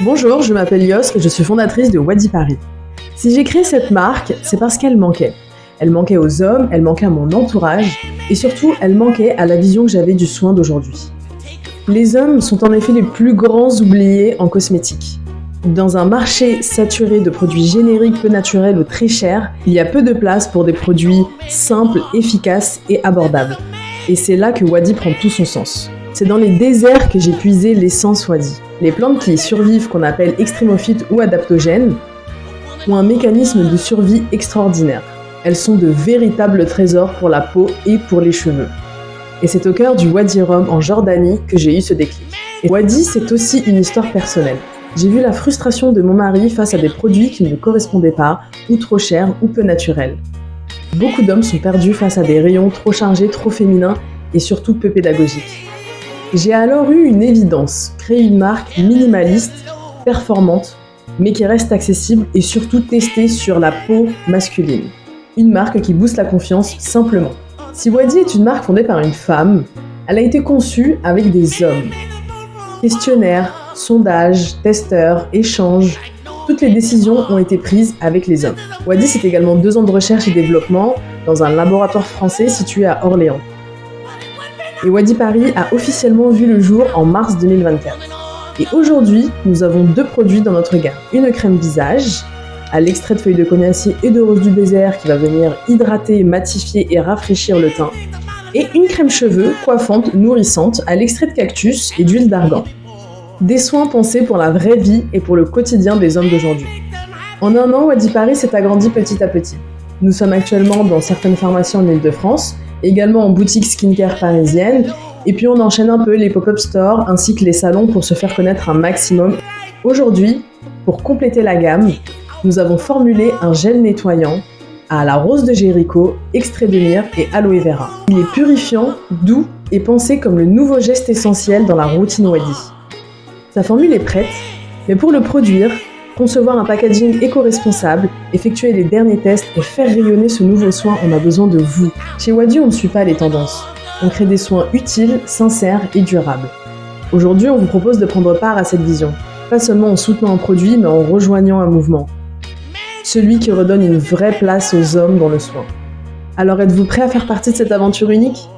Bonjour, je m'appelle Yos et je suis fondatrice de Wadi Paris. Si j'ai créé cette marque, c'est parce qu'elle manquait. Elle manquait aux hommes, elle manquait à mon entourage et surtout, elle manquait à la vision que j'avais du soin d'aujourd'hui. Les hommes sont en effet les plus grands oubliés en cosmétique. Dans un marché saturé de produits génériques peu naturels ou très chers, il y a peu de place pour des produits simples, efficaces et abordables. Et c'est là que Wadi prend tout son sens. C'est dans les déserts que j'ai puisé l'essence Wadi. Les plantes qui y survivent, qu'on appelle extrémophytes ou adaptogènes, ont un mécanisme de survie extraordinaire. Elles sont de véritables trésors pour la peau et pour les cheveux. Et c'est au cœur du Wadi Rum en Jordanie que j'ai eu ce déclic. Et Wadi, c'est aussi une histoire personnelle. J'ai vu la frustration de mon mari face à des produits qui ne lui correspondaient pas, ou trop chers, ou peu naturels. Beaucoup d'hommes sont perdus face à des rayons trop chargés, trop féminins, et surtout peu pédagogiques. J'ai alors eu une évidence, créer une marque minimaliste, performante, mais qui reste accessible et surtout testée sur la peau masculine. Une marque qui booste la confiance simplement. Si Wadi est une marque fondée par une femme, elle a été conçue avec des hommes. Questionnaires, sondages, testeurs, échanges, toutes les décisions ont été prises avec les hommes. Wadi, c'est également 2 ans de recherche et développement dans un laboratoire français situé à Orléans. Et Wadi Paris a officiellement vu le jour en mars 2024. Et aujourd'hui, nous avons 2 produits dans notre gamme. Une crème visage, à l'extrait de feuilles de cognacier et de rose du désert qui va venir hydrater, matifier et rafraîchir le teint. Et une crème cheveux, coiffante, nourrissante, à l'extrait de cactus et d'huile d'argan. Des soins pensés pour la vraie vie et pour le quotidien des hommes d'aujourd'hui. En 1 an, Wadi Paris s'est agrandi petit à petit. Nous sommes actuellement dans certaines pharmacies en Ile-de-France, également en boutique skincare parisienne, et puis on enchaîne un peu les pop-up stores ainsi que les salons pour se faire connaître un maximum. Aujourd'hui, pour compléter la gamme, nous avons formulé un gel nettoyant à la rose de Jéricho, extrait de myrrhe et aloe vera. Il est purifiant, doux et pensé comme le nouveau geste essentiel dans la routine Wadi. Sa formule est prête, mais pour le produire, concevoir un packaging éco-responsable, effectuer les derniers tests et faire rayonner ce nouveau soin, on a besoin de vous. Chez Wadi, on ne suit pas les tendances. On crée des soins utiles, sincères et durables. Aujourd'hui, on vous propose de prendre part à cette vision. Pas seulement en soutenant un produit, mais en rejoignant un mouvement. Celui qui redonne une vraie place aux hommes dans le soin. Alors êtes-vous prêt à faire partie de cette aventure unique ?